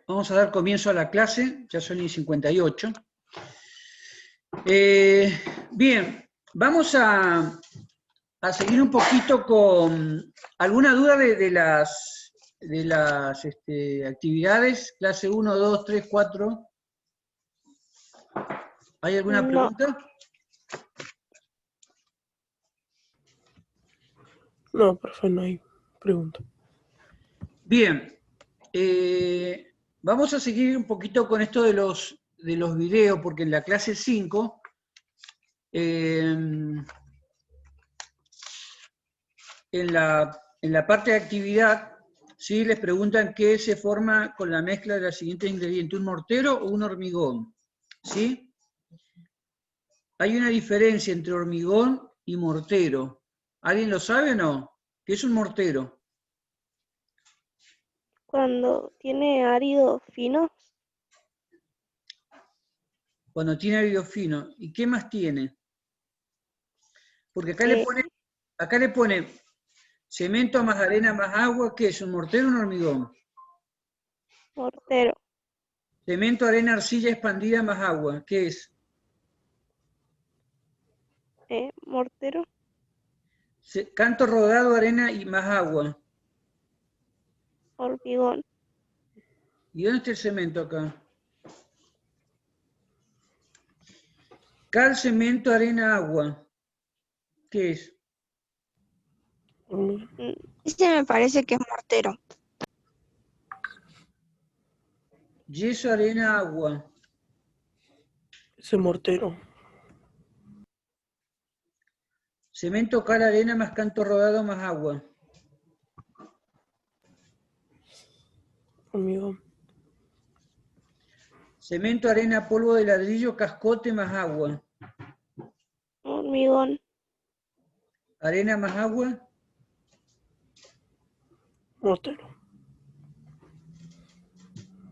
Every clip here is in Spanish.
vamos a dar comienzo a la clase, ya son y 58. Bien, vamos a seguir un poquito con alguna duda de las actividades, clase 1, 2, 3, 4. ¿Hay alguna pregunta? No, profe, no hay pregunta. Bien, vamos a seguir un poquito con esto de los videos, porque en la clase 5 en la parte de actividad, ¿sí? Les preguntan qué se forma con la mezcla de los siguientes ingredientes, un mortero o un hormigón, ¿sí? Hay una diferencia entre hormigón y mortero. ¿Alguien lo sabe o no? ¿Qué es un mortero? Cuando tiene áridos finos. Cuando tiene árido fino. ¿Y qué más tiene? Porque acá le pone cemento más arena más agua. ¿Qué es? ¿Un mortero o un hormigón? Mortero. Cemento, arena, arcilla expandida más agua. ¿Qué es? Mortero. Canto rodado, arena y más agua. Hormigón. ¿Y dónde está el cemento acá? Cal, cemento, arena, agua. ¿Qué es? Ese me parece que es mortero. Yeso, arena, agua. Ese mortero. Cemento, cal, arena más canto rodado más agua. Hormigón. Cemento, arena, polvo de ladrillo, cascote más agua. Hormigón. Arena más agua. Mortero.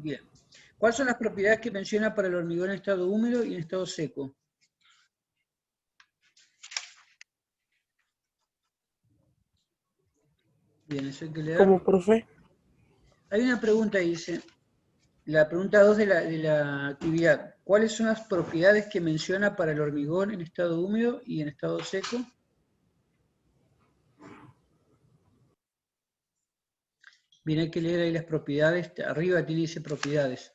Bien. ¿Cuáles son las propiedades que menciona para el hormigón en estado húmedo y en estado seco? Bien, eso hay que leer. ¿Cómo, profe? Hay una pregunta ahí, dice, la pregunta 2 de la actividad. ¿Cuáles son las propiedades que menciona para el hormigón en estado húmedo y en estado seco? Bien, hay que leer ahí las propiedades. Arriba tiene dice propiedades.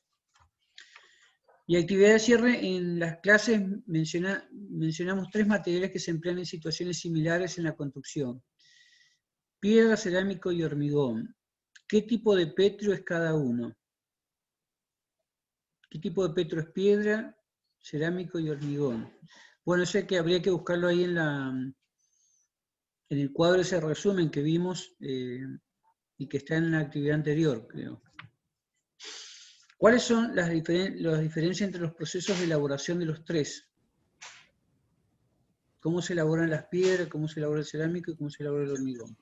Y actividad de cierre, en las clases mencionamos 3 materiales que se emplean en situaciones similares en la construcción. Piedra, cerámico y hormigón. ¿Qué tipo de petro es cada uno? ¿Qué tipo de petro es piedra, cerámico y hormigón? Bueno, eso que habría que buscarlo ahí en el cuadro ese resumen que vimos y que está en la actividad anterior, creo. ¿Cuáles son las diferencias entre los procesos de elaboración de los 3? ¿Cómo se elaboran las piedras, cómo se elabora el cerámico y cómo se elabora el hormigón?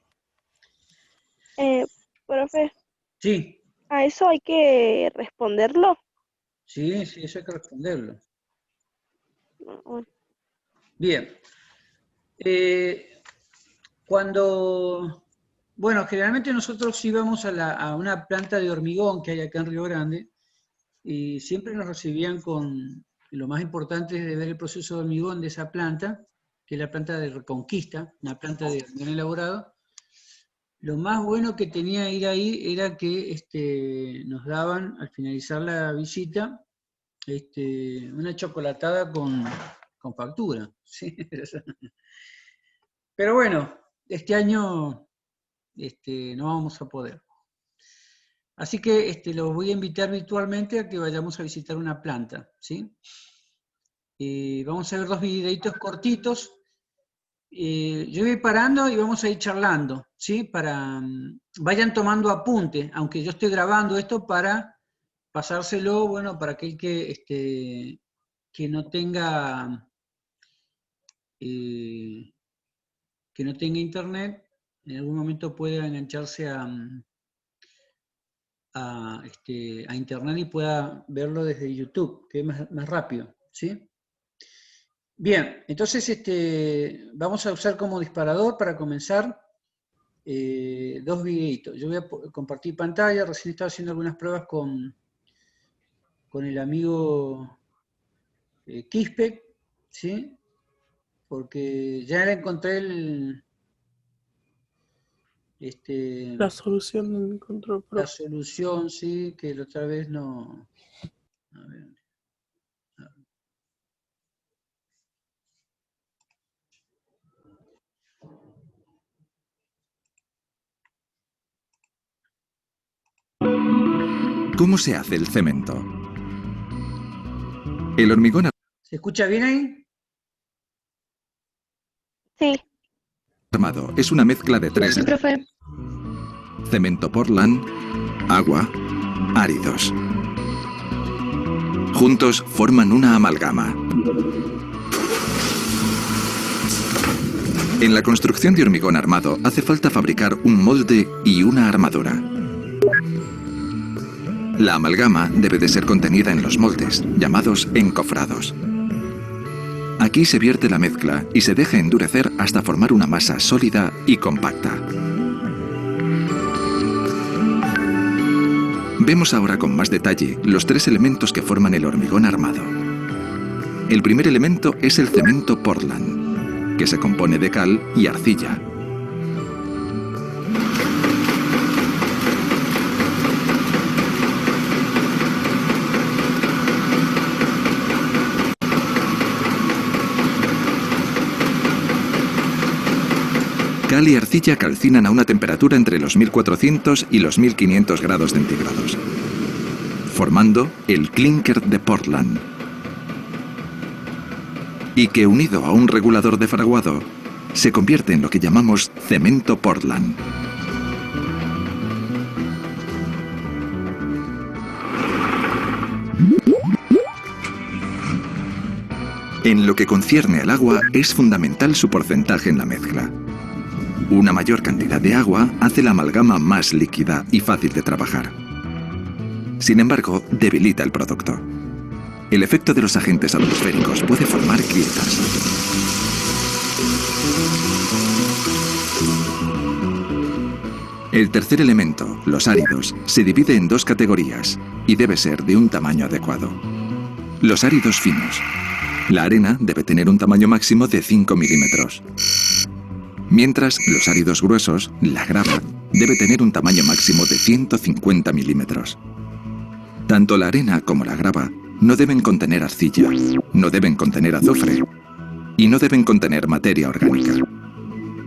Profe, Sí. ¿a eso hay que responderlo? Sí, eso hay que responderlo. Bueno. Bien. Bueno, generalmente nosotros íbamos a una planta de hormigón que hay acá en Río Grande y siempre nos recibían con lo más importante es de ver el proceso de hormigón de esa planta, que es la planta de Reconquista, una planta de hormigón elaborado. Lo más bueno que tenía ir ahí era que nos daban, al finalizar la visita, una chocolatada con factura. ¿Sí? Pero bueno, este año no vamos a poder. Así que los voy a invitar virtualmente a que vayamos a visitar una planta, ¿sí? Vamos a ver 2 videitos cortitos. Yo voy parando y vamos a ir charlando, ¿sí? Vayan tomando apunte, aunque yo estoy grabando esto para pasárselo, bueno, para aquel que no tenga internet, en algún momento pueda engancharse a internet y pueda verlo desde YouTube, que es más rápido, ¿sí? Bien, entonces vamos a usar como disparador para comenzar 2 videitos. Yo voy a compartir pantalla, recién estaba haciendo algunas pruebas con con el amigo Quispe, ¿sí? Porque ya le encontré La solución no la encontró, la profe. solución, sí, que la otra vez no... A ver. ¿Cómo se hace el cemento? El hormigón ¿Se escucha bien ahí? Sí, armado es una mezcla de tres: Sí, profe. cemento Portland, agua, áridos. Juntos forman una amalgama. En la construcción de hormigón armado hace falta fabricar un molde y una armadura. La amalgama debe de ser contenida en los moldes, llamados encofrados. Aquí se vierte la mezcla y se deja endurecer hasta formar una masa sólida y compacta. Vemos ahora con más detalle los tres elementos que forman el hormigón armado. El primer elemento es el cemento Portland, que se compone de cal y arcilla. Cal y arcilla calcinan a una temperatura entre los 1400 y los 1500 grados centígrados, formando el clinker de Portland, y que unido a un regulador de fraguado, se convierte en lo que llamamos cemento Portland. En lo que concierne al agua, es fundamental su porcentaje en la mezcla. Una mayor cantidad de agua hace la amalgama más líquida y fácil de trabajar. Sin embargo, debilita el producto. El efecto de los agentes atmosféricos puede formar grietas. El tercer elemento, los áridos, se divide en dos categorías y debe ser de un tamaño adecuado. Los áridos finos. La arena debe tener un tamaño máximo de 5 milímetros. Mientras, los áridos gruesos, la grava, debe tener un tamaño máximo de 150 milímetros. Tanto la arena como la grava no deben contener arcilla, no deben contener azufre y no deben contener materia orgánica.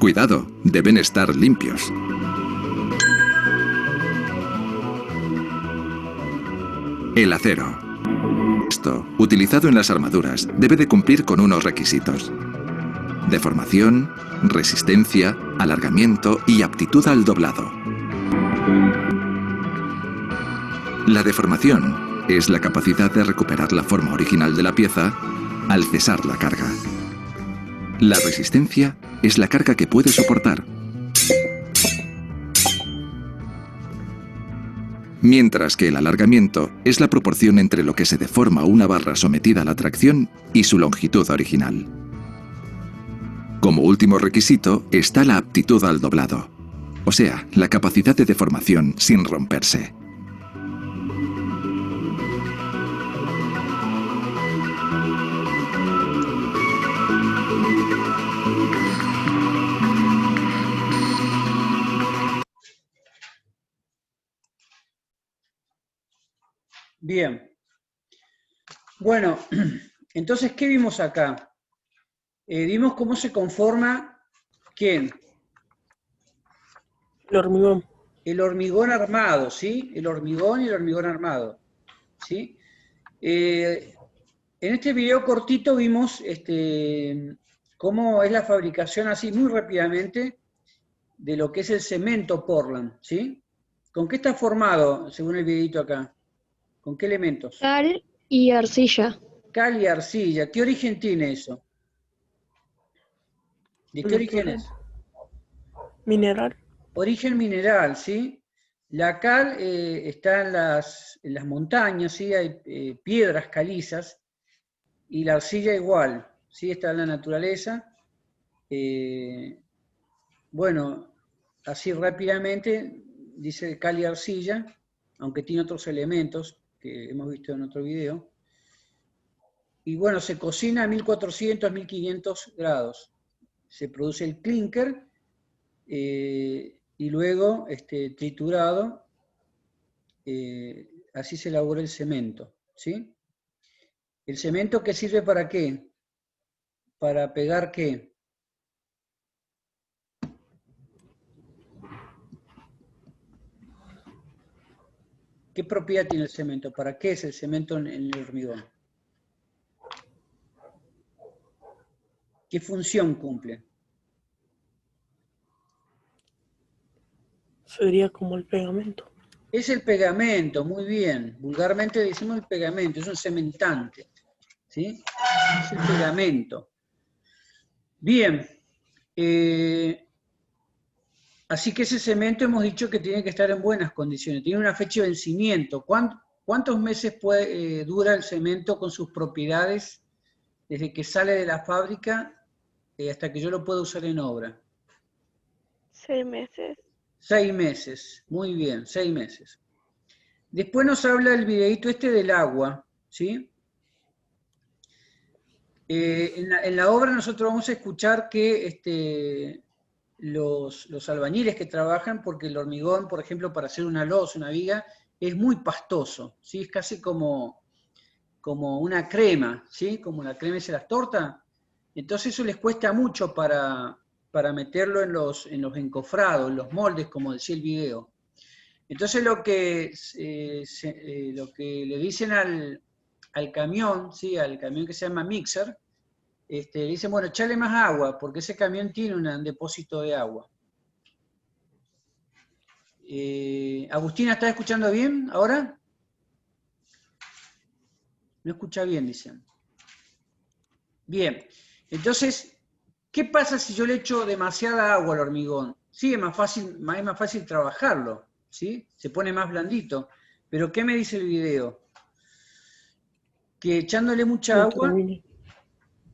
Cuidado, deben estar limpios. El acero. Esto, utilizado en las armaduras, debe de cumplir con unos requisitos: deformación, resistencia, alargamiento y aptitud al doblado. La deformación es la capacidad de recuperar la forma original de la pieza al cesar la carga. La resistencia es la carga que puede soportar. Mientras que el alargamiento es la proporción entre lo que se deforma una barra sometida a la tracción y su longitud original. Como último requisito está la aptitud al doblado, o sea, la capacidad de deformación sin romperse. Bien. Bueno, entonces, ¿qué vimos acá? Vimos cómo se conforma, ¿quién? El hormigón. El hormigón armado, ¿sí? El hormigón y el hormigón armado, ¿sí? En este video cortito vimos cómo es la fabricación, así muy rápidamente, de lo que es el cemento Portland, ¿sí? ¿Con qué está formado, según el videito acá? ¿Con qué elementos? Cal y arcilla. Cal y arcilla. ¿Qué origen tiene eso? ¿De qué origen es? Mineral. Origen mineral, ¿sí? La cal está en las montañas, ¿sí? Hay piedras calizas, y la arcilla igual, ¿sí? Está en la naturaleza. Bueno, así rápidamente, dice cal y arcilla, aunque tiene otros elementos. que hemos visto en otro video. Y bueno, se cocina a 1400, 1500 grados. Se produce el clinker y luego triturado, así se elabora el cemento, ¿sí? ¿El cemento qué sirve para qué? ¿Para pegar qué? ¿Qué propiedad tiene el cemento? ¿Para qué es el cemento en el hormigón? ¿Qué función cumple? Sería como el pegamento. Es el pegamento, muy bien. Vulgarmente decimos el pegamento, es un cementante. ¿Sí? Es el pegamento. Bien. Así que ese cemento hemos dicho que tiene que estar en buenas condiciones. Tiene una fecha de vencimiento. ¿Cuántos meses dura el cemento con sus propiedades desde que sale de la fábrica hasta que yo lo pueda usar en obra? 6 meses. 6 meses, muy bien, 6 meses. Después nos habla el videíto del agua, ¿sí? En la obra nosotros vamos a escuchar que los albañiles que trabajan, porque el hormigón, por ejemplo, para hacer una losa, una viga, es muy pastoso, ¿sí? Es casi como una crema, ¿sí? Como la crema de las tortas. Entonces eso les cuesta mucho para meterlo en los encofrados, en los moldes, como decía el video. Entonces lo que le dicen al camión, ¿sí? Al camión que se llama mixer, le dicen, bueno, echale más agua, porque ese camión tiene un depósito de agua. Agustina, ¿estás escuchando bien ahora? No escucha bien, dicen. Bien, entonces, ¿qué pasa si yo le echo demasiada agua al hormigón? Sí, es más fácil trabajarlo, ¿sí? Se pone más blandito. Pero ¿qué me dice el video? Que echándole mucha agua,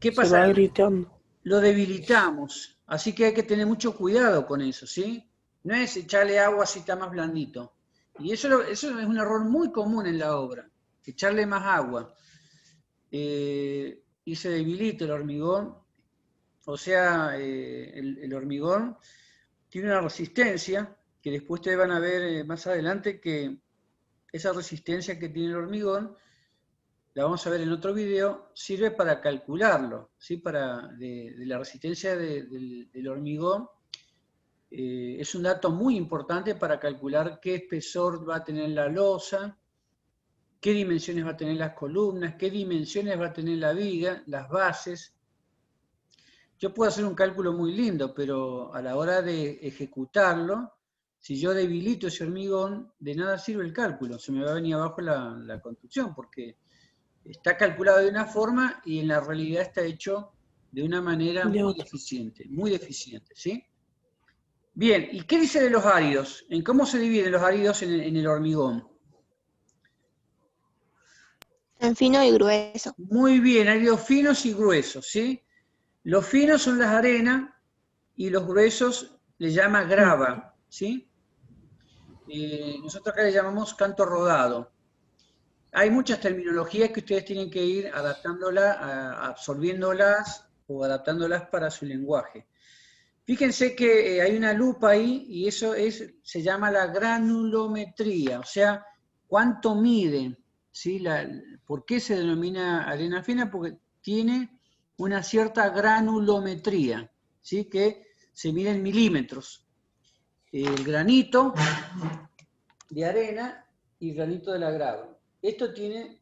¿qué pasa? Se va gritando. Lo debilitamos, así que hay que tener mucho cuidado con eso, ¿sí? No es echarle agua así está más blandito. Y eso es un error muy común en la obra, echarle más agua. Y se debilita el hormigón, o sea, el hormigón tiene una resistencia, que después ustedes van a ver más adelante que esa resistencia que tiene el hormigón, la vamos a ver en otro video, sirve para calcularlo, ¿sí? De la resistencia del hormigón. Es un dato muy importante para calcular qué espesor va a tener la losa, qué dimensiones va a tener las columnas, qué dimensiones va a tener la viga, las bases. Yo puedo hacer un cálculo muy lindo, pero a la hora de ejecutarlo, si yo debilito ese hormigón, de nada sirve el cálculo, se me va a venir abajo la construcción, porque está calculado de una forma y en la realidad está hecho de una manera muy deficiente, ¿sí? Bien, ¿y qué dice de los áridos? ¿En cómo se dividen los áridos en el hormigón? En fino y grueso. Muy bien, áridos finos y gruesos, ¿sí? Los finos son las arenas y los gruesos le llama grava, ¿sí? Nosotros acá le llamamos canto rodado. Hay muchas terminologías que ustedes tienen que ir adaptándolas, absorbiéndolas o adaptándolas para su lenguaje. Fíjense que hay una lupa ahí y eso se llama la granulometría, o sea, cuánto mide, ¿sí? ¿Por qué se denomina arena fina? Porque tiene una cierta granulometría, ¿sí? Que se mide en milímetros. El granito de arena y el granito de la grava. Esto tiene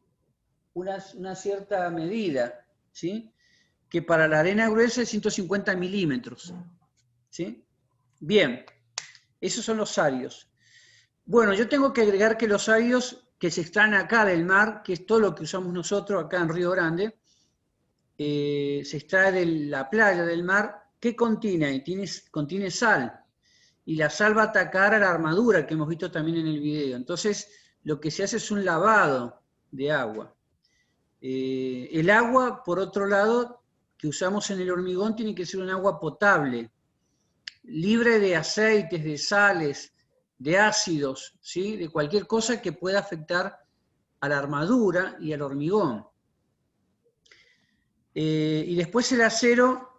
una cierta medida, ¿sí? Que para la arena gruesa es 150 milímetros. ¿Sí? Bien, esos son los áridos. Bueno, yo tengo que agregar que los áridos que se extraen acá del mar, que es todo lo que usamos nosotros acá en Río Grande, se extrae de la playa del mar, ¿qué contiene? Contiene sal. Y la sal va a atacar a la armadura que hemos visto también en el video. Entonces, lo que se hace es un lavado de agua. El agua, por otro lado, que usamos en el hormigón, tiene que ser un agua potable, libre de aceites, de sales, de ácidos, ¿sí? De cualquier cosa que pueda afectar a la armadura y al hormigón. Y después el acero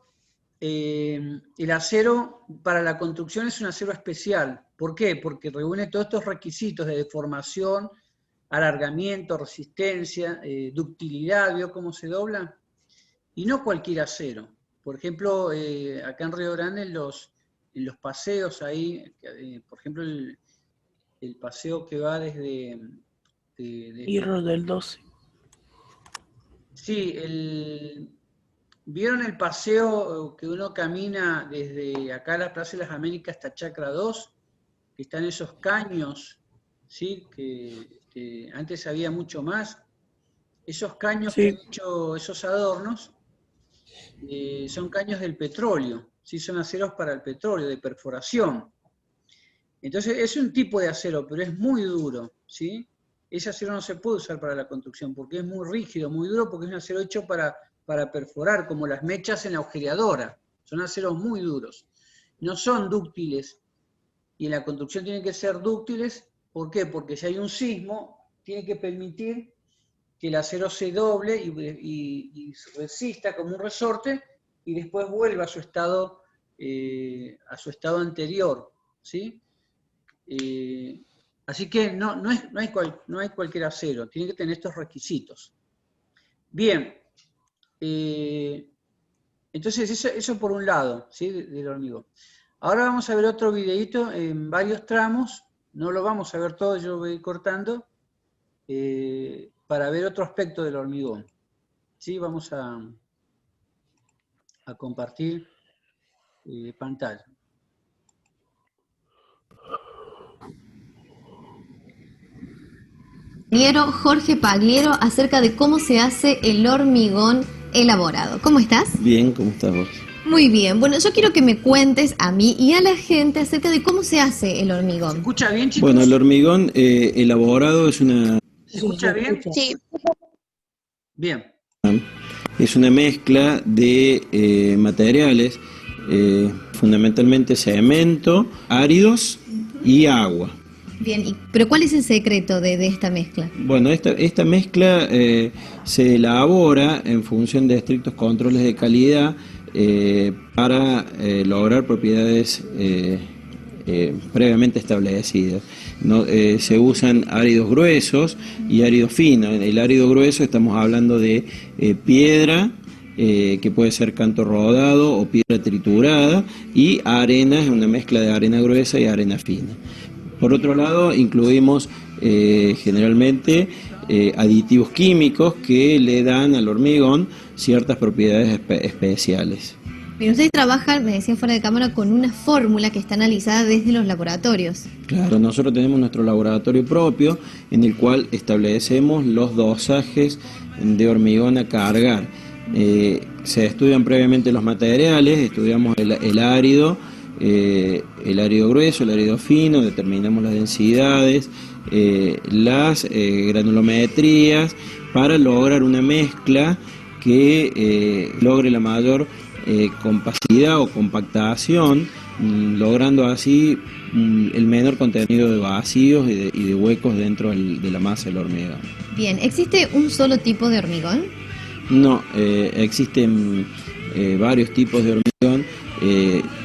para la construcción es un acero especial. ¿Por qué? Porque reúne todos estos requisitos de deformación, alargamiento, resistencia, ductilidad, ¿vio cómo se dobla? Y no cualquier acero. Por ejemplo, acá en Río Grande, en los paseos ahí, por ejemplo, el paseo que va desde... Hierro del 12. Sí, ¿vieron el paseo que uno camina desde acá a la Plaza de las Américas hasta Chacra 2? Que están esos caños, ¿sí? Que antes había mucho más. Esos caños Sí. que han hecho esos adornos son caños del petróleo, ¿sí? Son aceros para el petróleo, de perforación. Entonces es un tipo de acero, pero es muy duro, ¿sí? Ese acero no se puede usar para la construcción porque es muy rígido, muy duro, porque es un acero hecho para perforar, como las mechas en la agujereadora. Son aceros muy duros. No son dúctiles. Y en la construcción tienen que ser dúctiles. ¿Por qué? Porque si hay un sismo, tiene que permitir que el acero se doble y resista como un resorte y después vuelva a su estado anterior, ¿sí? Así que no hay cualquier acero, tiene que tener estos requisitos. Bien, entonces eso por un lado, ¿sí? Del hormigón. Ahora vamos a ver otro videito en varios tramos, no lo vamos a ver todo, yo lo voy a ir cortando, para ver otro aspecto del hormigón. ¿Sí? Vamos a compartir pantalla. Ingeniero Jorge Pagliero acerca de cómo se hace el hormigón elaborado. ¿Cómo estás? Bien, ¿cómo estás vos? Muy bien. Bueno, yo quiero que me cuentes a mí y a la gente acerca de cómo se hace el ¿Se hormigón. escucha bien, chicos? Bueno, el hormigón elaborado es una ¿Se escucha bien? Sí, Bien. mezcla de materiales, fundamentalmente cemento, áridos y agua. Bien, pero ¿cuál es el secreto de esta mezcla? Bueno, esta mezcla se elabora en función de estrictos controles de calidad para lograr propiedades previamente establecidas. No, se usan áridos gruesos y áridos finos. En el árido grueso estamos hablando de piedra, que puede ser canto rodado o piedra triturada, y arena, es una mezcla de arena gruesa y arena fina. Por otro lado, incluimos generalmente aditivos químicos que le dan al hormigón ciertas propiedades especiales. Bien, ustedes trabajan, me decían fuera de cámara, con una fórmula que está analizada desde los laboratorios. Claro, nosotros tenemos nuestro laboratorio propio en el cual establecemos los dosajes de hormigón a cargar. Se estudian previamente los materiales, estudiamos el árido grueso, el árido fino, determinamos las densidades, las granulometrías, para lograr una mezcla que logre la mayor compacidad o compactación, logrando así el menor contenido de vacíos y de huecos dentro de la masa del hormigón. Bien, ¿existe un solo tipo de hormigón? No, existen varios tipos de hormigón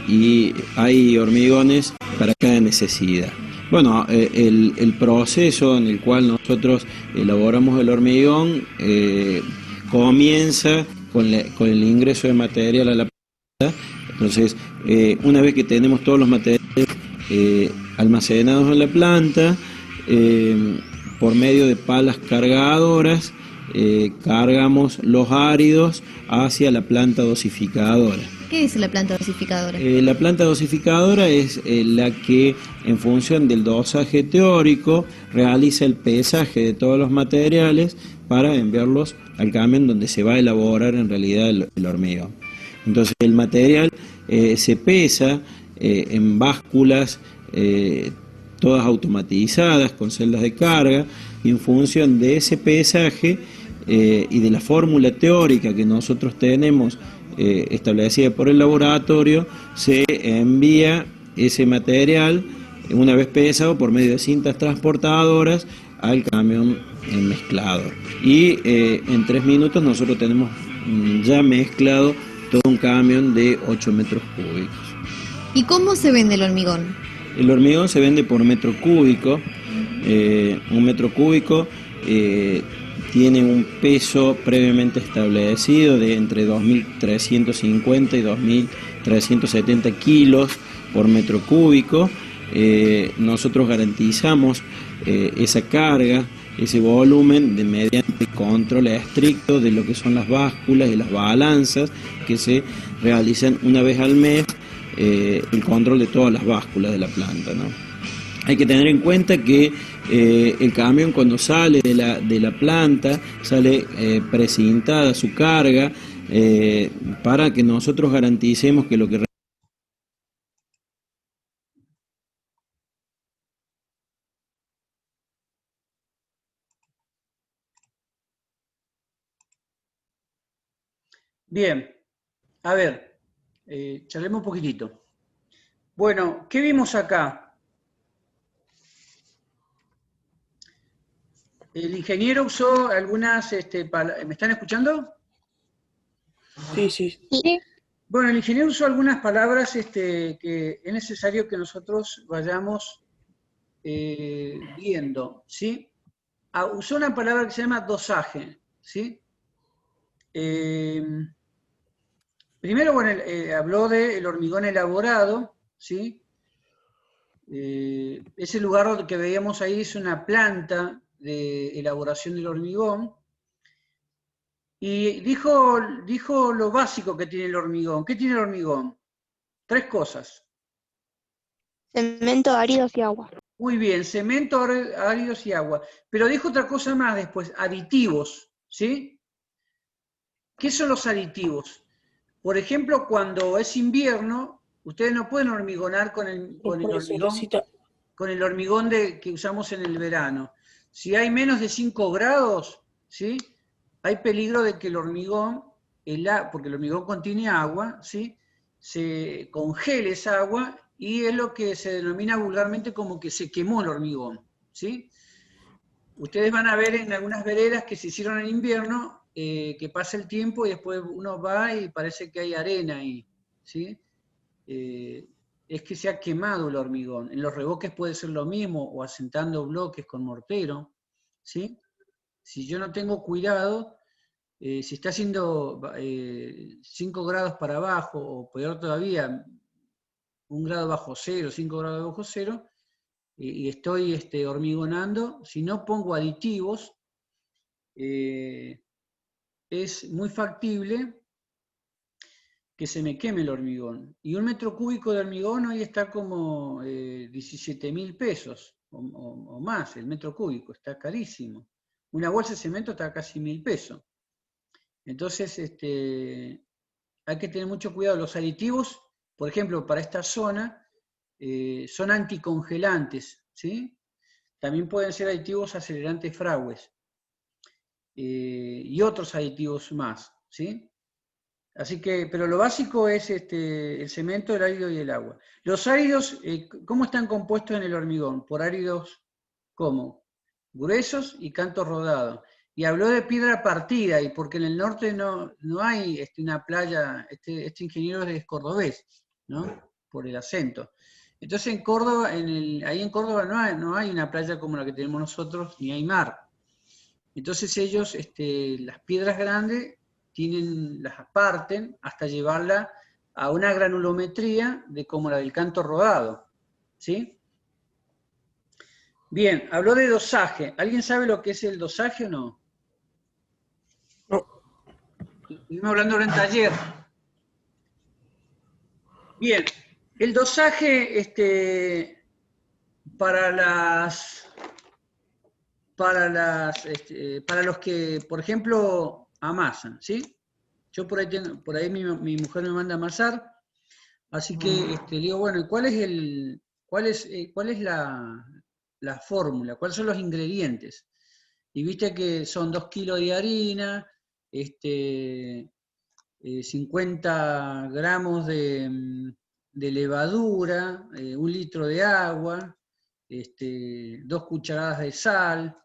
y hay hormigones para cada necesidad. Bueno, el proceso en el cual nosotros elaboramos el hormigón comienza con el ingreso de material a la planta. Entonces, una vez que tenemos todos los materiales almacenados en la planta, por medio de palas cargadoras, cargamos los áridos hacia la planta dosificadora. ¿Qué es la planta dosificadora? La planta dosificadora es la que, en función del dosaje teórico, realiza el pesaje de todos los materiales para enviarlos al camión donde se va a elaborar en realidad el hormigón. Entonces el material se pesa en básculas todas automatizadas con celdas de carga, y en función de ese pesaje y de la fórmula teórica que nosotros tenemos establecida por el laboratorio, se envía ese material una vez pesado por medio de cintas transportadoras al camión el mezclador. Y en 3 minutos nosotros tenemos ya mezclado todo un camión de 8 metros cúbicos. ¿Y cómo se vende el hormigón? El hormigón se vende por metro cúbico. Un metro cúbico tiene un peso previamente establecido de entre 2.350 y 2.370 kilos por metro cúbico. Nosotros garantizamos esa carga, ese volumen mediante control estricto de lo que son las básculas y las balanzas que se realizan una vez al mes, el control de todas las básculas de la planta, ¿no? Hay que tener en cuenta que el camión cuando sale de la planta sale precintada su carga para que nosotros garanticemos que lo que... Bien, a ver, charlemos un poquitito. Bueno, ¿qué vimos acá? El ingeniero usó algunas, ¿me están escuchando? Sí, sí. Bueno, el ingeniero usó algunas palabras que es necesario que nosotros vayamos viendo, ¿sí? Usó una palabra que se llama dosaje, ¿sí? Primero, bueno, habló del hormigón elaborado, ¿sí? Ese lugar que veíamos ahí es una planta de elaboración del hormigón. Y dijo lo básico que tiene el hormigón. ¿Qué tiene el hormigón? 3 cosas. Cemento, áridos y agua. Muy bien, cemento, áridos y agua. Pero dijo otra cosa más después, aditivos, ¿sí? ¿Qué son los aditivos? Por ejemplo, cuando es invierno, ustedes no pueden hormigonar con el hormigón que usamos en el verano. Si hay menos de 5 grados, ¿sí? Hay peligro de que el hormigón, porque el hormigón contiene agua, ¿sí? Se congele esa agua y es lo que se denomina vulgarmente como que se quemó el hormigón, ¿sí? Ustedes van a ver en algunas veredas que se hicieron en invierno, que pasa el tiempo y después uno va y parece que hay arena ahí, ¿sí? Es que se ha quemado el hormigón. En los revoques puede ser lo mismo, o asentando bloques con mortero, ¿sí? Si yo no tengo cuidado, si está haciendo 5 grados para abajo, o peor todavía, 1 grado bajo cero, 5 grados bajo cero, y estoy hormigonando, si no pongo aditivos, es muy factible que se me queme el hormigón. Y 1 metro cúbico de hormigón hoy está como 17.000 pesos o más, el metro cúbico, está carísimo. Una bolsa de cemento está casi 1.000 pesos. Entonces, hay que tener mucho cuidado. Los aditivos, por ejemplo, para esta zona, son anticongelantes, ¿sí? También pueden ser aditivos acelerantes Fraues y otros aditivos más, ¿sí? Así que, pero lo básico es el cemento, el árido y el agua. Los áridos, ¿cómo están compuestos en el hormigón? Por áridos, ¿cómo? Gruesos y canto rodado. Y habló de piedra partida, y porque en el norte no hay una playa, este ingeniero es cordobés, ¿no? Por el acento. Entonces en Córdoba, ahí en Córdoba no hay una playa como la que tenemos nosotros, ni hay mar. Entonces ellos, las piedras grandes, las aparten hasta llevarla a una granulometría de como la del canto rodado, ¿sí? Bien, habló de dosaje. ¿Alguien sabe lo que es el dosaje o no? No. Estuvimos hablando ahora en taller. Bien, el dosaje para los que, por ejemplo, amasan, ¿sí? Yo por ahí mi mujer me manda a amasar, así que le digo, bueno, ¿cuál es la fórmula? ¿Cuáles son los ingredientes? Y viste que son 2 kilos de harina, 50 gramos de levadura, 1 litro de agua, 2 cucharadas de sal,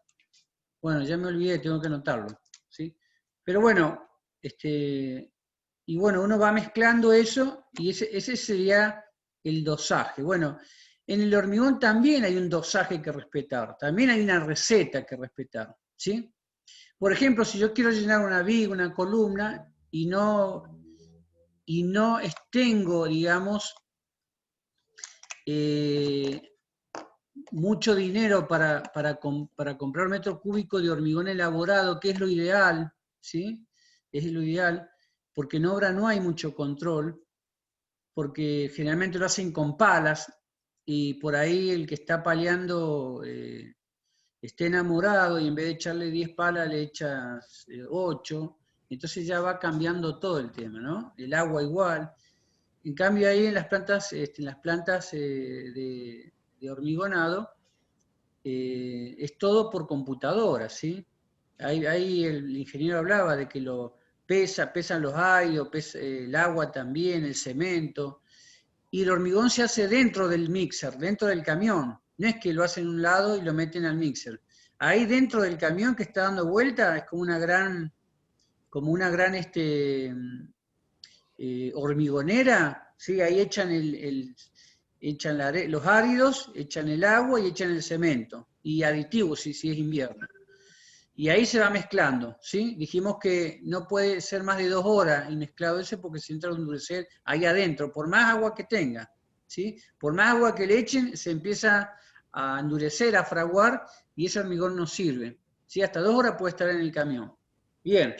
Bueno, ya me olvidé, tengo que anotarlo, ¿sí? Pero bueno, y bueno, uno va mezclando eso y ese sería el dosaje. Bueno, en el hormigón también hay un dosaje que respetar, también hay una receta que respetar, ¿sí? Por ejemplo, si yo quiero llenar una viga, una columna, y no tengo, digamos, mucho dinero para comprar metro cúbico de hormigón elaborado, que es lo ideal, ¿sí? Es lo ideal, porque en obra no hay mucho control, porque generalmente lo hacen con palas, y por ahí el que está paleando está enamorado, y en vez de echarle 10 palas le echas 8, entonces ya va cambiando todo el tema, ¿no? El agua igual. En cambio ahí en las plantas, de hormigonado, es todo por computadora, ¿sí? Ahí el ingeniero hablaba de que pesan los áridos, pesa el agua también, el cemento, y el hormigón se hace dentro del mixer, dentro del camión. No es que lo hacen a un lado y lo meten al mixer. Ahí dentro del camión que está dando vuelta es como una gran hormigonera, ¿sí? Ahí echan los áridos, echan el agua y echan el cemento, y aditivos si es invierno. Y ahí se va mezclando, ¿sí? Dijimos que no puede ser más de 2 horas el mezclado ese porque se entra a endurecer ahí adentro, por más agua que tenga, ¿sí? Por más agua que le echen, se empieza a endurecer, a fraguar, y ese hormigón no sirve, ¿sí? Hasta 2 horas puede estar en el camión. Bien,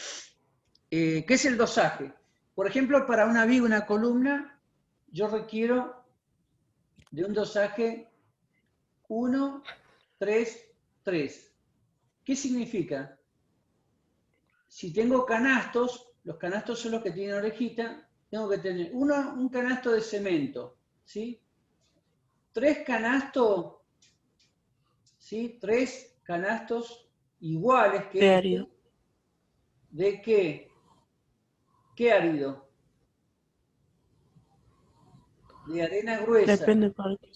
¿qué es el dosaje? Por ejemplo, para una viga, una columna, yo requiero de un dosaje 1, 3, 3. ¿Qué significa? Si tengo canastos, los canastos son los que tienen orejita, tengo que tener un canasto de cemento, ¿sí? 3 canastos, ¿sí? 3 canastos iguales que De árido. ¿De qué? ¿Qué árido? De arena gruesa. Depende para qué.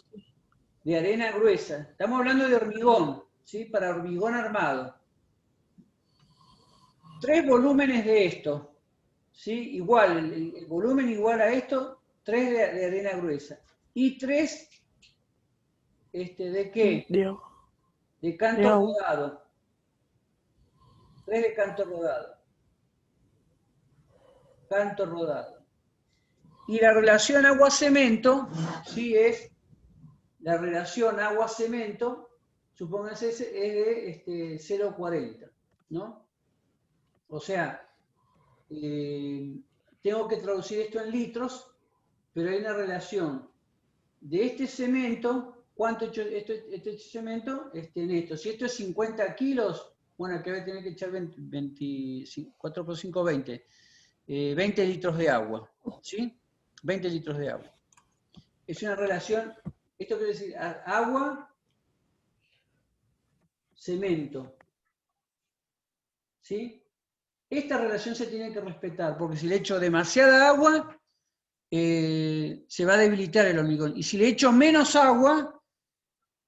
De arena gruesa. Estamos hablando de hormigón, ¿sí? Para hormigón armado. 3 volúmenes de esto, ¿sí? Igual, el volumen igual a esto, 3 de arena gruesa. Y 3, ¿de qué? De canto rodado. 3 de canto rodado. Canto rodado. Y la relación agua-cemento, ¿sí? Es la relación agua-cemento, supónganse, es de 0,40, ¿no? O sea, tengo que traducir esto en litros, pero hay una relación de este cemento, ¿cuánto he hecho este cemento? En esto. Si esto es 50 kilos, bueno, acá voy a tener que echar 4 por 5, 20. 20 litros de agua, ¿sí? 20 litros de agua. Es una relación, esto quiere decir agua, cemento, ¿sí? Esta relación se tiene que respetar, porque si le echo demasiada agua, se va a debilitar el hormigón. Y si le echo menos agua,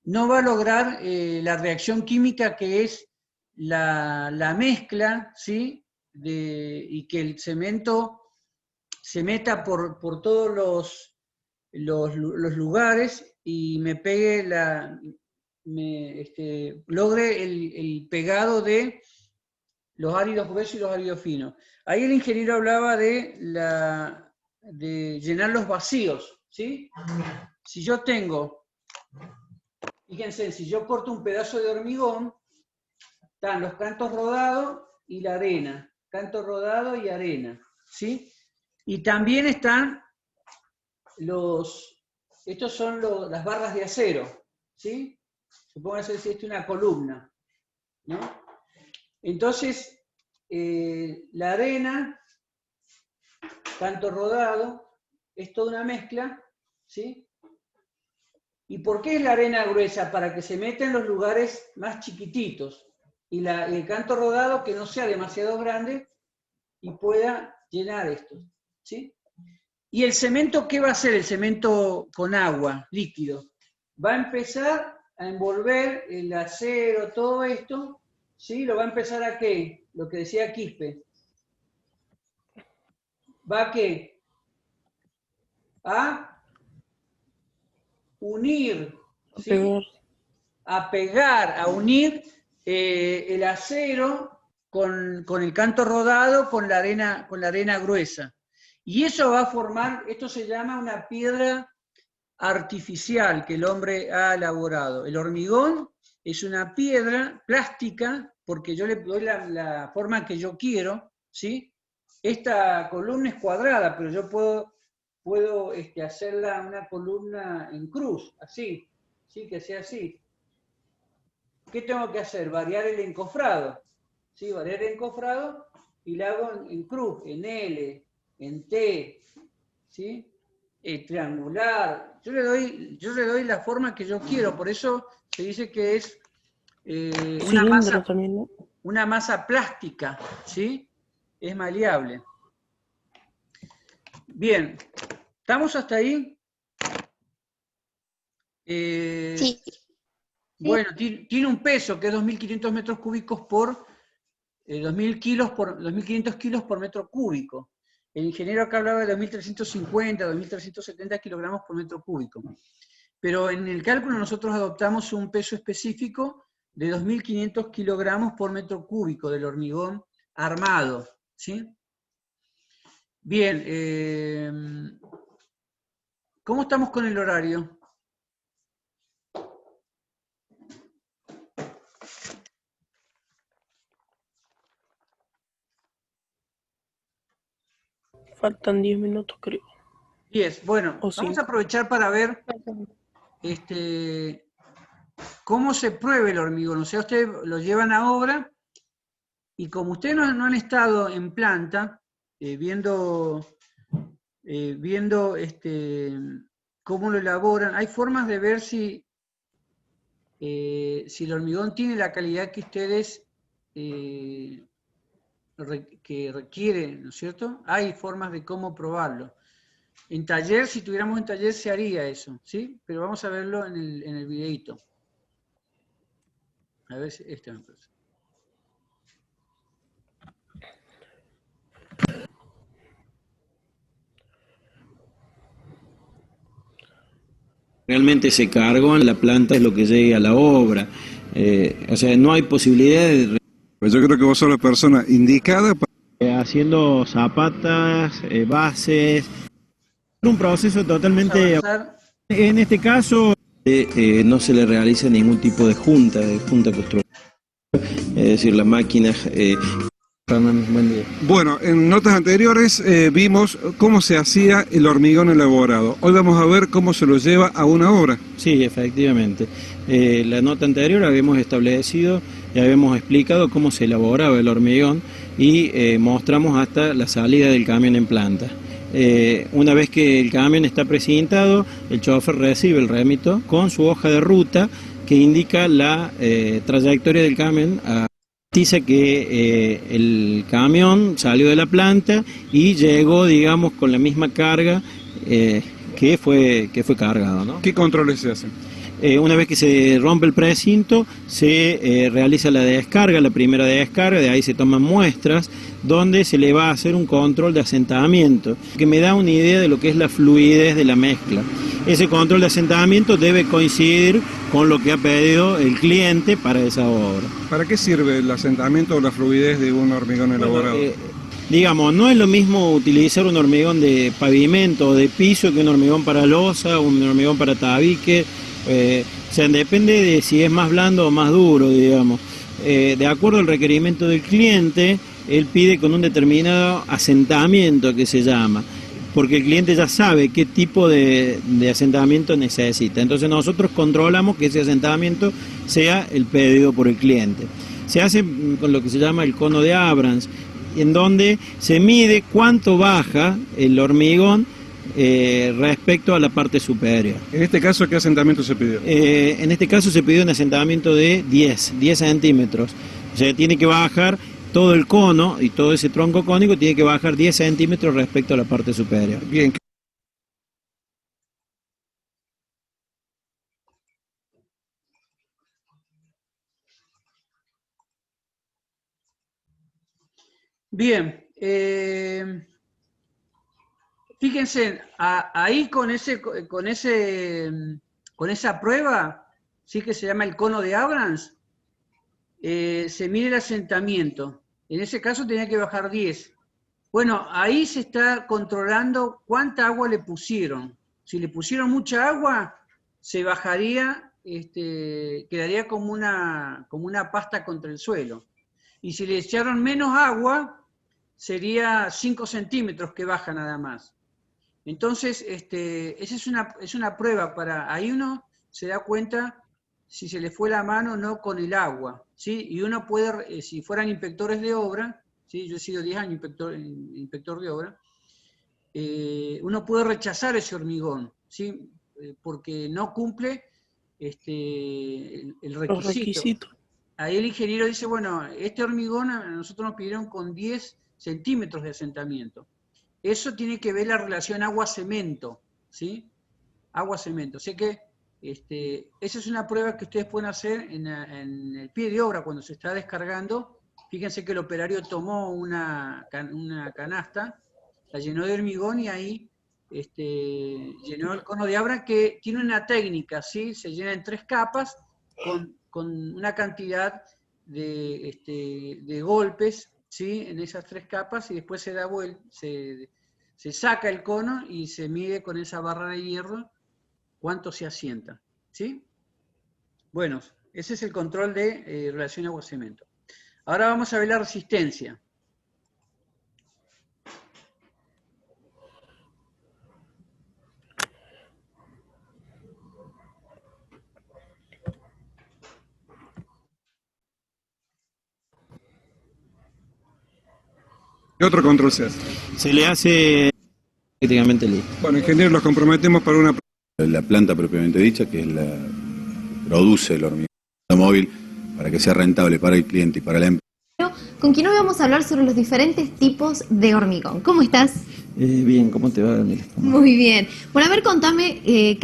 no va a lograr la reacción química que es la mezcla, ¿sí? Y que el cemento se meta por todos los lugares y me pegue logre el pegado de los áridos gruesos y los áridos finos. Ahí el ingeniero hablaba de llenar los vacíos, ¿sí? Si yo tengo, fíjense, si yo corto un pedazo de hormigón, están los cantos rodados y la arena, canto rodado y arena, ¿sí? Y también están estos son las barras de acero, ¿sí? Supóngase que es una columna, ¿no? Entonces, la arena, canto rodado, es toda una mezcla, ¿sí? ¿Y por qué es la arena gruesa? Para que se meta en los lugares más chiquititos. Y el canto rodado que no sea demasiado grande y pueda llenar esto, ¿sí? ¿Y el cemento qué va a hacer? El cemento con agua, líquido. Va a empezar a envolver el acero, todo esto, ¿sí? Lo va a empezar a qué, lo que decía Quispe. ¿Va a qué? A unir, ¿sí? Pegar. A pegar, a unir el acero con el canto rodado con la arena gruesa. Y eso va a formar, esto se llama una piedra artificial que el hombre ha elaborado. El hormigón es una piedra plástica, porque yo le doy la forma que yo quiero, ¿sí? Esta columna es cuadrada, pero yo puedo hacerla una columna en cruz, así, ¿sí? Que sea así. ¿Qué tengo que hacer? Variar el encofrado, ¿sí? Variar el encofrado y la hago en cruz, en L, en T, ¿sí? Triangular. Yo le doy la forma que yo quiero, por eso se dice que es Cilindro también, ¿no? una masa plástica, ¿sí? Es maleable. Bien, ¿estamos hasta ahí? Sí. Bueno, tiene un peso que es 2.500 metros cúbicos por 2.500 kilos por metro cúbico. El ingeniero acá hablaba de 2.350, 2.370 kilogramos por metro cúbico. Pero en el cálculo nosotros adoptamos un peso específico de 2.500 kilogramos por metro cúbico del hormigón armado, ¿sí? Bien, ¿cómo estamos con el horario? Faltan 10 minutos, creo. 10. Bueno, O vamos a 5. aprovechar para ver cómo se pruebe el hormigón. O sea, ustedes lo llevan a obra y como ustedes no han estado en planta viendo cómo lo elaboran, hay formas de ver si el hormigón tiene la calidad que ustedes que requieren, ¿no es cierto? Hay formas de cómo probarlo. En taller, si tuviéramos en taller, se haría eso, ¿sí? Pero vamos a verlo en el videíto. A ver si me parece. Realmente se cargó en la planta es lo que llegue a la obra. O sea, no hay posibilidad de... Pues yo creo que vos sos la persona indicada para... haciendo zapatas, bases, un proceso totalmente... Vamos a avanzar. En este caso no se le realiza ningún tipo de junta constructiva. Es decir, la máquina... buen día. Bueno, en notas anteriores vimos cómo se hacía el hormigón elaborado. Hoy vamos a ver cómo se lo lleva a una obra. Sí, efectivamente. La nota anterior habíamos establecido y habíamos explicado cómo se elaboraba el hormigón y mostramos hasta la salida del camión en planta. Una vez que el camión está precintado, el chofer recibe el remito con su hoja de ruta que indica la trayectoria del camión. Dice que el camión salió de la planta y llegó, digamos, con la misma carga que fue cargado, ¿no? ¿Qué controles se hacen? Una vez que se rompe el precinto, se realiza la descarga, la primera descarga, de ahí se toman muestras, donde se le va a hacer un control de asentamiento, que me da una idea de lo que es la fluidez de la mezcla. Ese control de asentamiento debe coincidir con lo que ha pedido el cliente para esa obra. ¿Para qué sirve el asentamiento o la fluidez de un hormigón elaborado? Digamos, no es lo mismo utilizar un hormigón de pavimento o de piso que un hormigón para losa, un hormigón para tabique. O sea, depende de si es más blando o más duro, digamos. De acuerdo al requerimiento del cliente, él pide con un determinado asentamiento que se llama, porque el cliente ya sabe qué tipo de asentamiento necesita. Entonces nosotros controlamos que ese asentamiento sea el pedido por el cliente. Se hace con lo que se llama el cono de Abrams, en donde se mide cuánto baja el hormigón respecto a la parte superior. En este caso, ¿qué asentamiento se pidió? En este caso se pidió un asentamiento de 10 centímetros. O sea, tiene que bajar todo el cono y todo ese tronco cónico tiene que bajar 10 centímetros respecto a la parte superior. Bien. Bien, fíjense, ahí con esa prueba, sí que se llama el cono de Abrams, se mide el asentamiento. En ese caso tenía que bajar 10. Bueno, ahí se está controlando cuánta agua le pusieron. Si le pusieron mucha agua, se bajaría, quedaría como una pasta contra el suelo. Y si le echaron menos agua, sería 5 centímetros que baja nada más. Entonces, esa es una prueba para, ahí uno se da cuenta si se le fue la mano o no con el agua, ¿sí? Y uno puede, si fueran inspectores de obra, ¿sí? Yo he sido 10 años inspector de obra, uno puede rechazar ese hormigón, ¿sí? Porque no cumple el Los requisito. requisitos. Ahí el ingeniero dice, bueno, este hormigón a nosotros nos pidieron con 10 centímetros de asentamiento. Eso tiene que ver la relación agua-cemento, ¿sí? Agua-cemento. Sé que esa es una prueba que ustedes pueden hacer en el pie de obra cuando se está descargando. Fíjense que el operario tomó una canasta, la llenó de hormigón y ahí llenó el cono de Abrams, que tiene una técnica, ¿sí? Se llena en 3 capas con una cantidad de golpes, ¿sí? En esas 3 capas, y después se da vuelta, se saca el cono y se mide con esa barra de hierro cuánto se asienta, ¿sí? Bueno, ese es el control de relación agua-cemento. Ahora vamos a ver la resistencia. ¿Qué otro control se hace? Se le hace prácticamente listo. Bueno, ingeniero, los comprometemos para una... La planta propiamente dicha, que es la que produce el hormigón móvil para que sea rentable para el cliente y para la empresa. Con quien hoy vamos a hablar sobre los diferentes tipos de hormigón. ¿Cómo estás? Bien, ¿cómo te va, Daniela? Muy bien. Bueno, a ver, contame,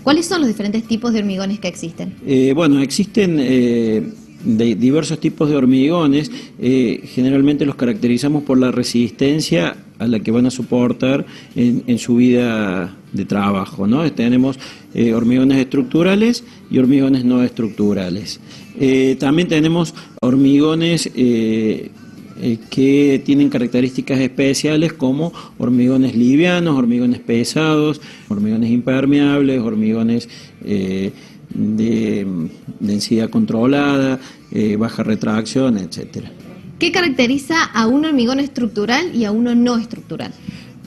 ¿cuáles son los diferentes tipos de hormigones que existen? Bueno, existen de diversos tipos de hormigones. Generalmente los caracterizamos por la resistencia a la que van a soportar en su vida de trabajo, ¿no? Tenemos hormigones estructurales y hormigones no estructurales. También tenemos hormigones que tienen características especiales como hormigones livianos, hormigones pesados, hormigones impermeables, hormigones de densidad controlada, baja retracción, etcétera. ¿Qué caracteriza a un hormigón estructural y a uno no estructural?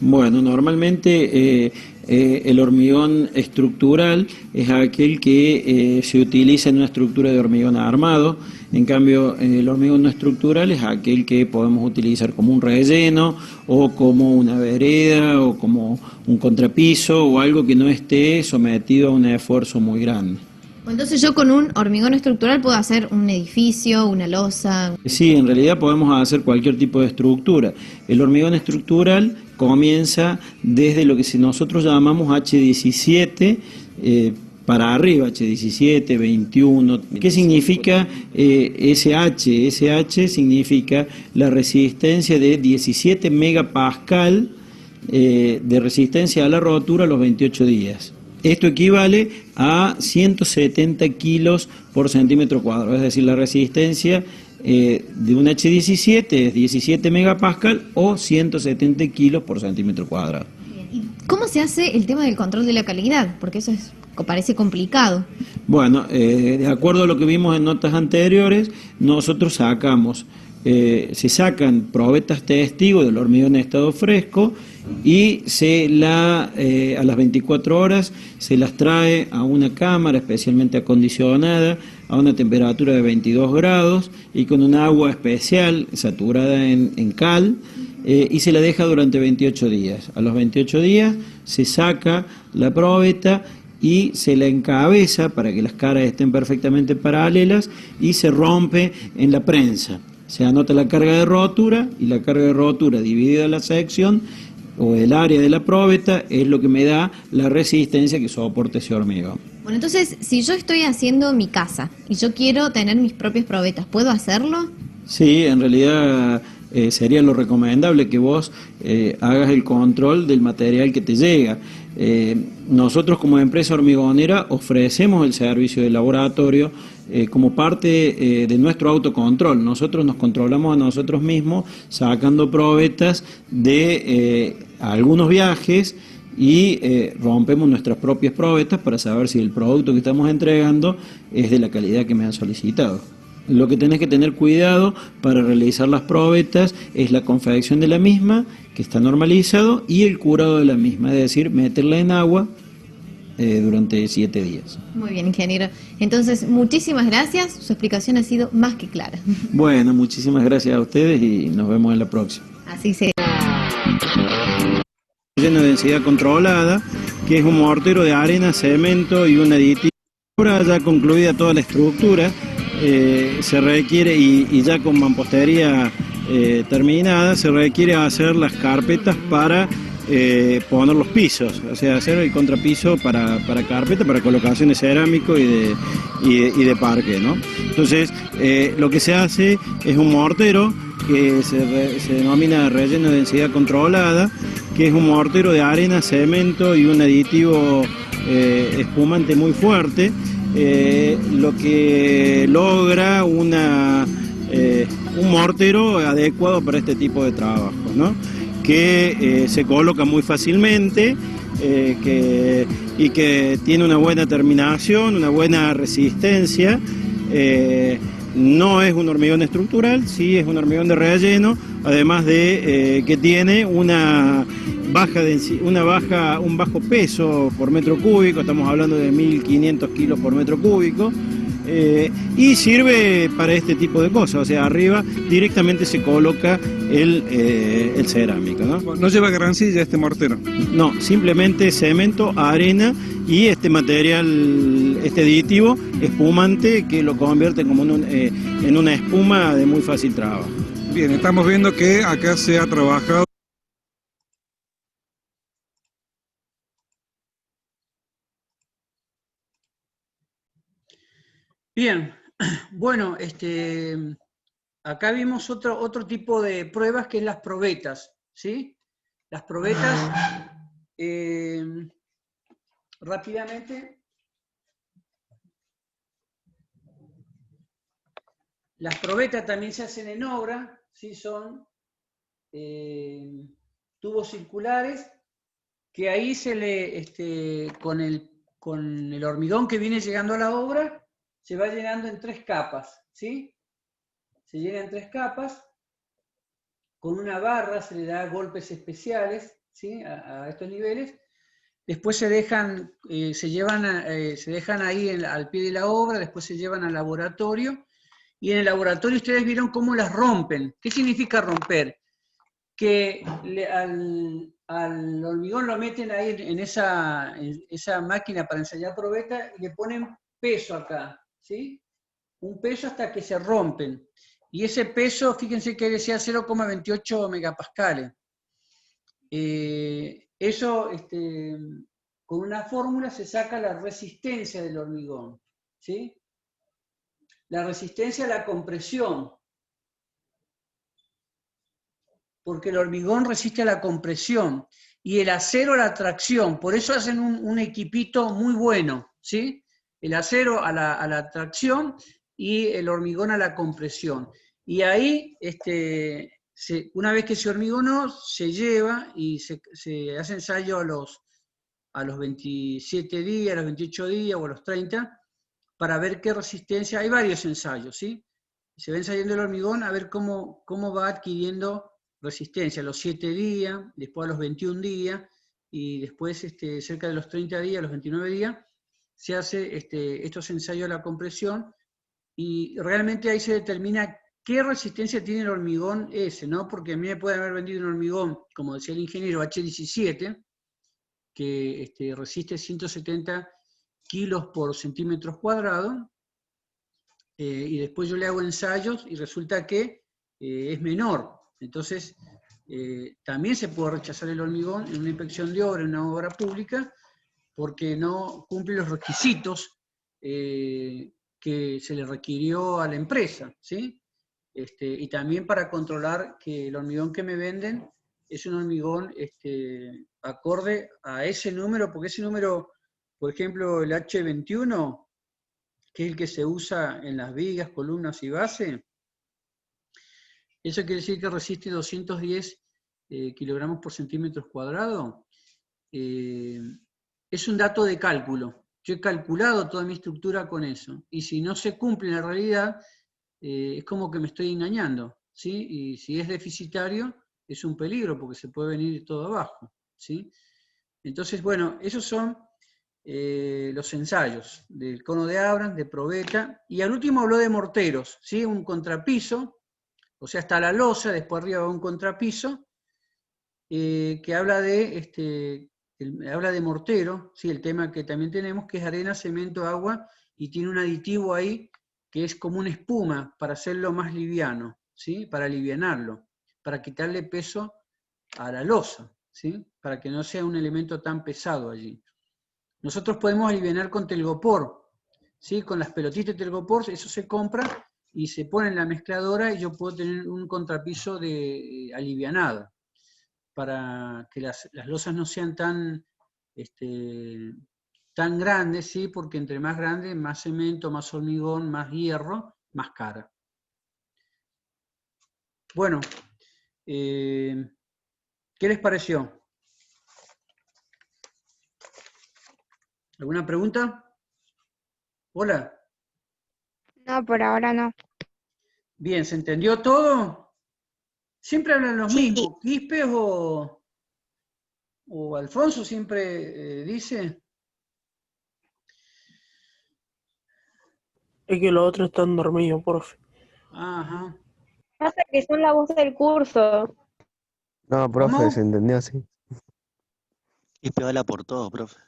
Bueno, normalmente el hormigón estructural es aquel que se utiliza en una estructura de hormigón armado. En cambio, el hormigón no estructural es aquel que podemos utilizar como un relleno o como una vereda o como un contrapiso o algo que no esté sometido a un esfuerzo muy grande. Entonces yo con un hormigón estructural puedo hacer un edificio, una losa. Sí, en realidad podemos hacer cualquier tipo de estructura. El hormigón estructural comienza desde lo que nosotros llamamos H17 para arriba, H17, 21. ¿Qué significa SH? SH significa la resistencia de 17 megapascal de resistencia a la rotura a los 28 días. Esto equivale a 170 kilos por centímetro cuadrado, es decir, la resistencia de un H17 es 17 megapascal o 170 kilos por centímetro cuadrado. ¿Y cómo se hace el tema del control de la calidad? Porque eso parece complicado. Bueno, de acuerdo a lo que vimos en notas anteriores, nosotros se sacan probetas testigo del hormigón en estado fresco y a las 24 horas se las trae a una cámara especialmente acondicionada a una temperatura de 22 grados y con un agua especial saturada en cal y se la deja durante 28 días. A los 28 días se saca la probeta y se la encabeza para que las caras estén perfectamente paralelas y se rompe en la prensa. Se anota la carga de rotura y la carga de rotura dividida en la sección o el área de la probeta es lo que me da la resistencia que soporta ese hormigón. Bueno, entonces, si yo estoy haciendo mi casa y yo quiero tener mis propias probetas, ¿puedo hacerlo? Sí, en realidad sería lo recomendable que vos hagas el control del material que te llega. Nosotros como empresa hormigonera ofrecemos el servicio de laboratorio como parte de nuestro autocontrol. Nosotros nos controlamos a nosotros mismos sacando probetas de algunos viajes y rompemos nuestras propias probetas para saber si el producto que estamos entregando es de la calidad que me han solicitado. Lo que tenés que tener cuidado para realizar las probetas es la confección de la misma, que está normalizado, y el curado de la misma, es decir, meterla en agua durante 7 días. Muy bien, ingeniero. Entonces, muchísimas gracias. Su explicación ha sido más que clara. Bueno, muchísimas gracias a ustedes y nos vemos en la próxima. Así será. Relleno de densidad controlada, que es un mortero de arena, cemento y un aditivo. Ahora ya concluida toda la estructura, se requiere, y ya con mampostería terminada, se requiere hacer las carpetas para poner los pisos, o sea, hacer el contrapiso para carpeta, para colocación de cerámico y de parque, ¿no? Entonces, lo que se hace es un mortero que se denomina relleno de densidad controlada, que es un mortero de arena, cemento y un aditivo espumante muy fuerte, lo que logra un mortero adecuado para este tipo de trabajo, ¿no? Que se coloca muy fácilmente y que tiene una buena terminación, una buena resistencia. No es un hormigón estructural, sí es un hormigón de relleno, además de que tiene un bajo peso por metro cúbico, estamos hablando de 1.500 kilos por metro cúbico, y sirve para este tipo de cosas, o sea, arriba directamente se coloca el cerámico, ¿no? ¿No lleva garrancilla este mortero? No, simplemente cemento, arena y este material, este aditivo espumante que lo convierte como en una espuma de muy fácil trabajo. Bien, estamos viendo que acá se ha trabajado. Bien, bueno, acá vimos otro tipo de pruebas que es las probetas, ¿sí? Las probetas, rápidamente, las probetas también se hacen en obra, ¿sí? Son tubos circulares que ahí se le, con el hormigón que viene llegando a la obra, se va llenando en 3 capas, ¿sí? Se llena en 3 capas, con una barra se le da golpes especiales, ¿sí? A estos niveles. Después se dejan ahí al pie de la obra, después se llevan al laboratorio, y en el laboratorio ustedes vieron cómo las rompen. ¿Qué significa romper? Que al hormigón lo meten ahí en esa máquina para ensayar probeta y le ponen peso acá, ¿sí? Un peso hasta que se rompen. Y ese peso, fíjense que decía 0,28 megapascales. Eso, con una fórmula se saca la resistencia del hormigón, ¿sí? La resistencia a la compresión. Porque el hormigón resiste a la compresión y el acero a la tracción. Por eso hacen un equipito muy bueno, ¿sí? El acero a la tracción y el hormigón a la compresión. Y ahí, una vez que se hormigonó, se lleva y se hace ensayo a los 27 días, a los 28 días o a los 30, para ver qué resistencia. Hay varios ensayos, ¿sí? Se va ensayando el hormigón a ver cómo va adquiriendo resistencia a los 7 días, después a los 21 días, y después cerca de los 30 días, a los 29 días, se hace estos ensayos a la compresión, y realmente ahí se determina qué resistencia tiene el hormigón ese, ¿no? Porque a mí me puede haber vendido un hormigón, como decía el ingeniero, H17, que resiste 170 kilos por centímetros cuadrados, y después yo le hago ensayos y resulta que es menor. Entonces, también se puede rechazar el hormigón en una inspección de obra, en una obra pública, porque no cumple los requisitos que se le requirió a la empresa, ¿sí? y también para controlar que el hormigón que me venden es un hormigón acorde a ese número, porque ese número, por ejemplo, el H21, que es el que se usa en las vigas, columnas y base, eso quiere decir que resiste 210 kilogramos por centímetros cuadrados. Es un dato de cálculo. Yo he calculado toda mi estructura con eso. Y si no se cumple en la realidad, es como que me estoy engañando, ¿sí? Y si es deficitario, es un peligro, porque se puede venir todo abajo, ¿sí? Entonces, bueno, esos son los ensayos del cono de Abrams, de probeta, y al último habló de morteros, ¿sí? Un contrapiso, o sea, está la losa, después arriba va un contrapiso, que habla de mortero, ¿sí? El tema que también tenemos, que es arena, cemento, agua, y tiene un aditivo ahí que es como una espuma para hacerlo más liviano, ¿sí? Para alivianarlo, para quitarle peso a la losa, ¿sí? Para que no sea un elemento tan pesado allí. Nosotros podemos alivianar con telgopor, ¿sí? Con las pelotitas de telgopor, eso se compra y se pone en la mezcladora y yo puedo tener un contrapiso alivianado, para que las losas no sean tan grandes, ¿sí? Porque entre más grande, más cemento, más hormigón, más hierro, más cara. Bueno, ¿qué les pareció? ¿Alguna pregunta? Hola. No, por ahora no. Bien, ¿se entendió todo? ¿Siempre hablan los mismos? ¿Quispe o Alfonso siempre dice? Es que los otros están dormidos, profe. Ajá. Pasa que son la voz del curso. No, profe, ¿Cómo? se entendió así. Y habla por todo, profe.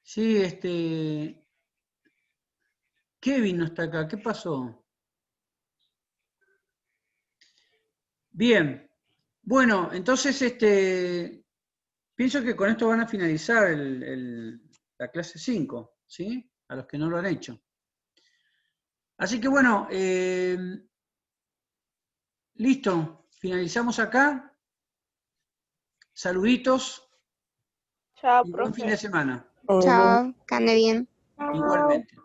Sí, Kevin no está acá, ¿qué pasó? Bien, bueno, entonces pienso que con esto van a finalizar la clase 5, ¿sí? A los que no lo han hecho. Así que bueno, listo, finalizamos acá. Saluditos. Chao, Y buen fin de profe. semana. Chao, que ande bien. Igualmente.